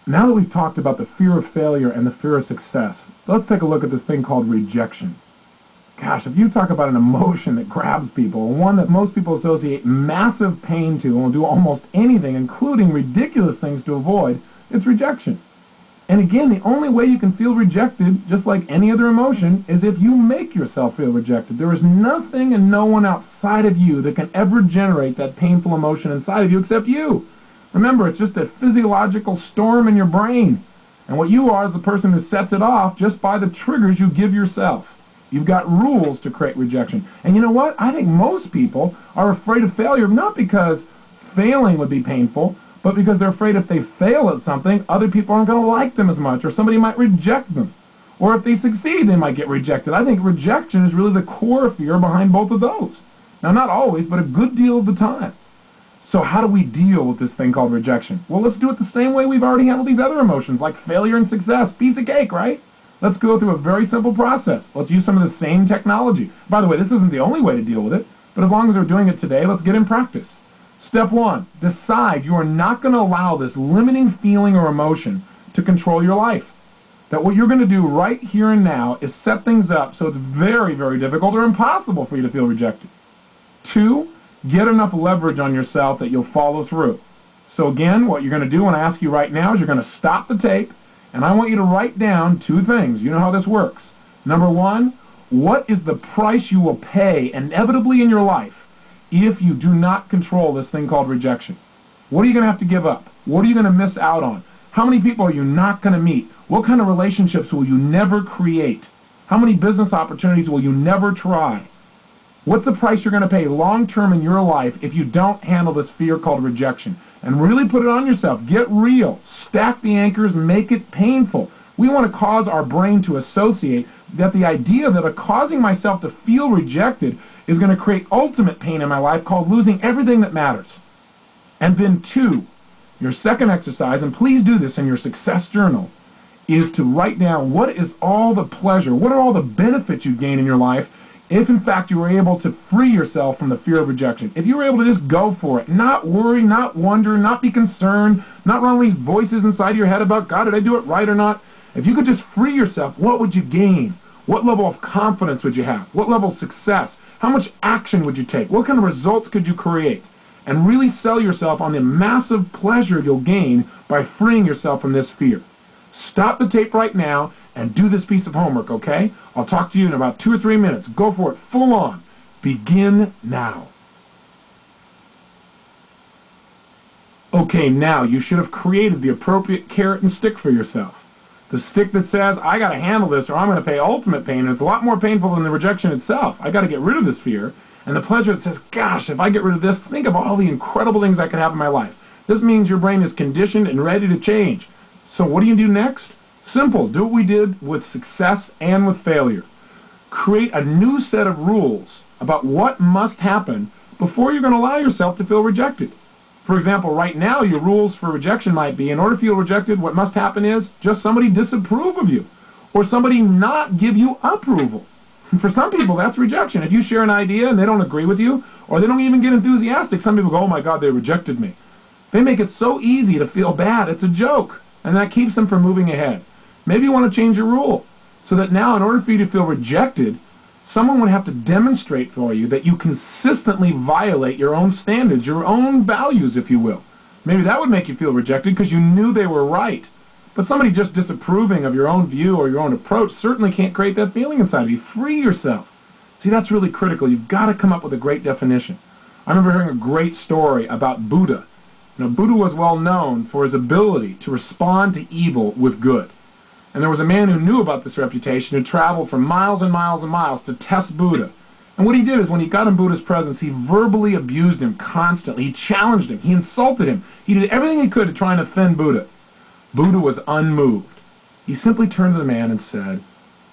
Now that we've talked about the fear of failure and the fear of success, let's take a look at this thing called rejection. Gosh, if you talk about an emotion that grabs people, one that most people associate massive pain to and will do almost anything, including ridiculous things to avoid, it's rejection. And again, the only way you can feel rejected, just like any other emotion, is if you make yourself feel rejected. There is nothing and no one outside of you that can ever generate that painful emotion inside of you except you. Remember, it's just a physiological storm in your brain. And what you are is the person who sets it off just by the triggers you give yourself. You've got rules to create rejection. And you know what? I think most people are afraid of failure, not because failing would be painful, but because they're afraid if they fail at something, other people aren't going to like them as much, or somebody might reject them. Or if they succeed, they might get rejected. I think rejection is really the core fear behind both of those. Now, not always, but a good deal of the time. So how do we deal with this thing called rejection? Well, let's do it the same way we've already handled these other emotions, like failure and success. Piece of cake, right? Let's go through a very simple process. Let's use some of the same technology. By the way, this isn't the only way to deal with it, but as long as we're doing it today, let's get in practice. Step one, decide you are not going to allow this limiting feeling or emotion to control your life. That what you're going to do right here and now is set things up so it's very, very difficult or impossible for you to feel rejected. Two, get enough leverage on yourself that you'll follow through. So again, what you're going to do when I ask you right now is you're going to stop the tape, and I want you to write down two things. You know how this works. Number one, what is the price you will pay inevitably in your life if you do not control this thing called rejection? What are you going to have to give up? What are you going to miss out on? How many people are you not going to meet? What kind of relationships will you never create? How many business opportunities will you never try? What's the price you're going to pay long-term in your life if you don't handle this fear called rejection? And really put it on yourself. Get real. Stack the anchors. Make it painful. We want to cause our brain to associate that the idea that causing myself to feel rejected is going to create ultimate pain in my life, called losing everything that matters. And then two, your second exercise, and please do this in your success journal, is to write down what is all the pleasure, what are all the benefits you gain in your life if in fact you were able to free yourself from the fear of rejection. If you were able to just go for it, not worry, not wonder, not be concerned, not run all these voices inside your head about, God, did I do it right or not? If you could just free yourself, what would you gain? What level of confidence would you have? What level of success? How much action would you take? What kind of results could you create? And really sell yourself on the massive pleasure you'll gain by freeing yourself from this fear. Stop the tape right now and do this piece of homework, okay? I'll talk to you in about 2 or 3 minutes. Go for it, full on. Begin now. Okay, now you should have created the appropriate carrot and stick for yourself. The stick that says, I got to handle this or I'm going to pay ultimate pain, and it's a lot more painful than the rejection itself. I got to get rid of this fear. And the pleasure that says, gosh, if I get rid of this, think of all the incredible things that could happen in my life. This means your brain is conditioned and ready to change. So what do you do next? Simple. Do what we did with success and with failure. Create a new set of rules about what must happen before you're going to allow yourself to feel rejected. For example, right now, your rules for rejection might be, in order to feel rejected, what must happen is just somebody disapprove of you, or somebody not give you approval. For some people, that's rejection. If you share an idea and they don't agree with you, or they don't even get enthusiastic, some people go, oh my God, they rejected me. They make it so easy to feel bad. It's a joke, and that keeps them from moving ahead. Maybe you want to change your rule, so that now, in order for you to feel rejected, someone would have to demonstrate for you that you consistently violate your own standards, your own values, if you will. Maybe that would make you feel rejected because you knew they were right. But somebody just disapproving of your own view or your own approach certainly can't create that feeling inside of you. Free yourself. See, that's really critical. You've got to come up with a great definition. I remember hearing a great story about Buddha. You know, Buddha was well known for his ability to respond to evil with good. And there was a man who knew about this reputation who traveled for miles and miles and miles to test Buddha. And what he did is when he got in Buddha's presence, he verbally abused him constantly. He challenged him. He insulted him. He did everything he could to try and offend Buddha. Buddha was unmoved. He simply turned to the man and said,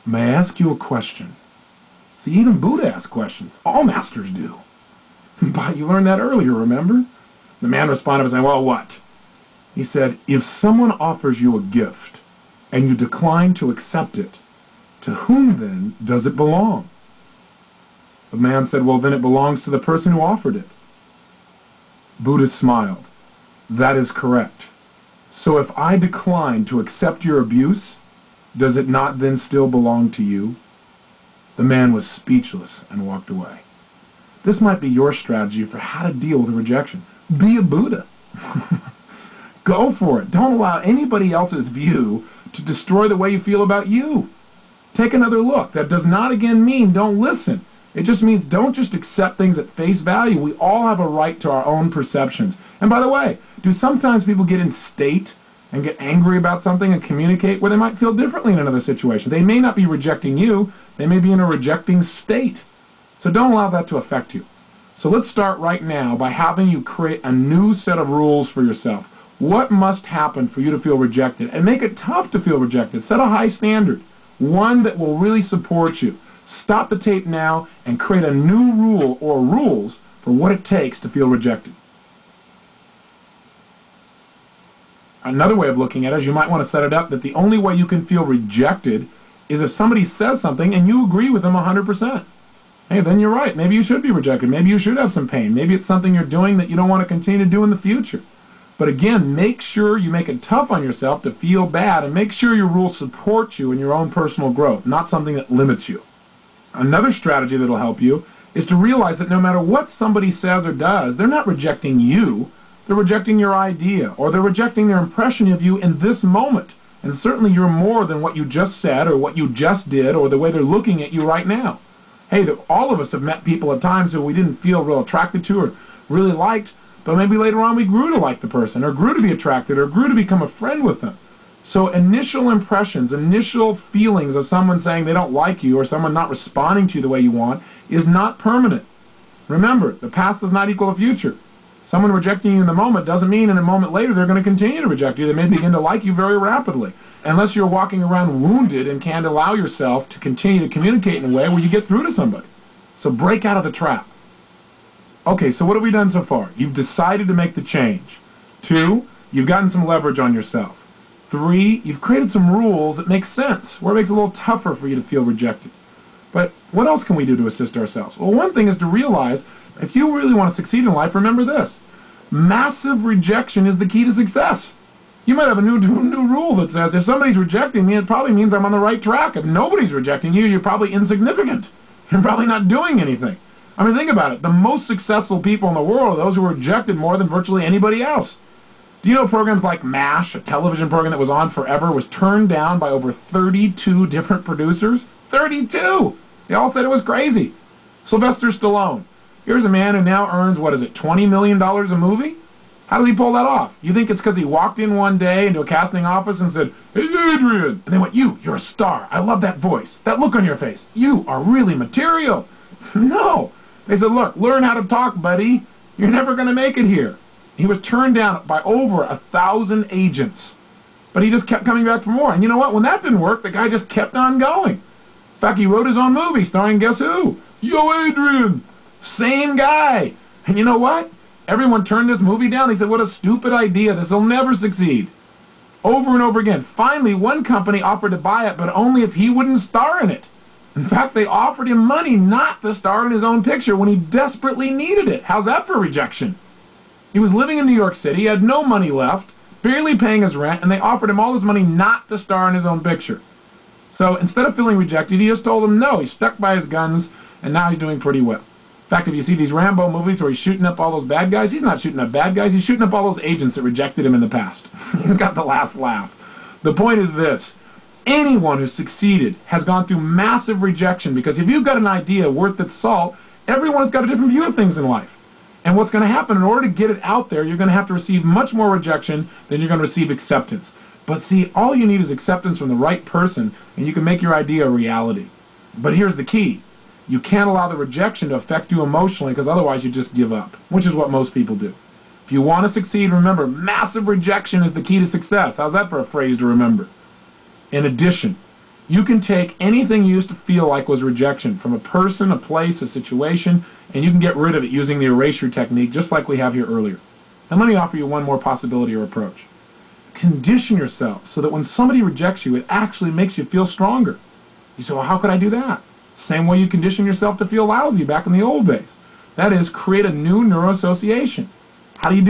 may I ask you a question? See, even Buddha asks questions. All masters do. But you learned that earlier, remember? The man responded by saying, well, what? He said, if someone offers you a gift and you decline to accept it, to whom then does it belong? The man said, well, then it belongs to the person who offered it. Buddha smiled. That is correct. So if I decline to accept your abuse, does it not then still belong to you? The man was speechless and walked away. This might be your strategy for how to deal with rejection. Be a Buddha. Go for it. Don't allow anybody else's view to destroy the way you feel about you. Take another look. That does not again mean don't listen. It just means don't just accept things at face value. We all have a right to our own perceptions. And by the way, do sometimes people get in state and get angry about something and communicate where they might feel differently in another situation? They may not be rejecting you. They may be in a rejecting state. So don't allow that to affect you. So let's start right now by having you create a new set of rules for yourself. What must happen for you to feel rejected? And make it tough to feel rejected. Set a high standard, one that will really support you. Stop the tape now and create a new rule or rules for what it takes to feel rejected. Another way of looking at it is you might want to set it up that the only way you can feel rejected is if somebody says something and you agree with them 100%. Hey, then you're right. Maybe you should be rejected. Maybe you should have some pain. Maybe it's something you're doing that you don't want to continue to do in the future. But again, make sure you make it tough on yourself to feel bad, and make sure your rules support you in your own personal growth, not something that limits you. Another strategy that will help you is to realize that no matter what somebody says or does, they're not rejecting you. They're rejecting your idea, or they're rejecting their impression of you in this moment. And certainly you're more than what you just said or what you just did or the way they're looking at you right now. Hey, all of us have met people at times who we didn't feel real attracted to or really liked, but maybe later on we grew to like the person or grew to be attracted or grew to become a friend with them. So initial impressions, initial feelings of someone saying they don't like you or someone not responding to you the way you want is not permanent. Remember, the past does not equal the future. Someone rejecting you in the moment doesn't mean in a moment later they're going to continue to reject you. They may begin to like you very rapidly. Unless you're walking around wounded and can't allow yourself to continue to communicate in a way where you get through to somebody. So break out of the trap. Okay, so what have we done so far? You've decided to make the change. 2, you've gotten some leverage on yourself. 3, you've created some rules that make sense, where it makes it a little tougher for you to feel rejected. But what else can we do to assist ourselves? Well, one thing is to realize if you really want to succeed in life, remember this. Massive rejection is the key to success. You might have a new rule that says if somebody's rejecting me, it probably means I'm on the right track. If nobody's rejecting you, you're probably insignificant. You're probably not doing anything. I mean, think about it. The most successful people in the world are those who were rejected more than virtually anybody else. Do you know programs like MASH, a television program that was on forever, was turned down by over 32 different producers? 32! They all said it was crazy. Sylvester Stallone. Here's a man who now earns, what is it, $20 million a movie? How does he pull that off? You think it's because he walked in one day into a casting office and said, "Hey, Adrian," and they went, "You're a star. I love that voice. That look on your face. You are really material." No. They said, "Look, learn how to talk, buddy. You're never going to make it here." He was turned down by over 1,000 agents. But he just kept coming back for more. And you know what? When that didn't work, the guy just kept on going. In fact, he wrote his own movie starring guess who? Yo, Adrian. Same guy. And you know what? Everyone turned this movie down. They said, "What a stupid idea. This will never succeed." Over and over again. Finally, one company offered to buy it, but only if he wouldn't star in it. In fact, they offered him money not to star in his own picture when he desperately needed it. How's that for rejection? He was living in New York City, he had no money left, barely paying his rent, and they offered him all his money not to star in his own picture. So instead of feeling rejected, he just told them no. He stuck by his guns, and now he's doing pretty well. In fact, if you see these Rambo movies where he's shooting up all those bad guys, he's not shooting up bad guys, he's shooting up all those agents that rejected him in the past. He's got the last laugh. The point is this. Anyone who succeeded has gone through massive rejection, because if you've got an idea worth its salt, everyone's got a different view of things in life. And what's going to happen, in order to get it out there, you're going to have to receive much more rejection than you're going to receive acceptance. But see, all you need is acceptance from the right person, and you can make your idea a reality. But here's the key. You can't allow the rejection to affect you emotionally, because otherwise you just give up, which is what most people do. If you want to succeed, remember, massive rejection is the key to success. How's that for a phrase to remember? In addition, you can take anything you used to feel like was rejection from a person, a place, a situation, and you can get rid of it using the erasure technique, just like we have here earlier. And let me offer you one more possibility or approach. Condition yourself so that when somebody rejects you, it actually makes you feel stronger. You say, well, how could I do that? Same way you condition yourself to feel lousy back in the old days. That is, create a new neuroassociation. How do you do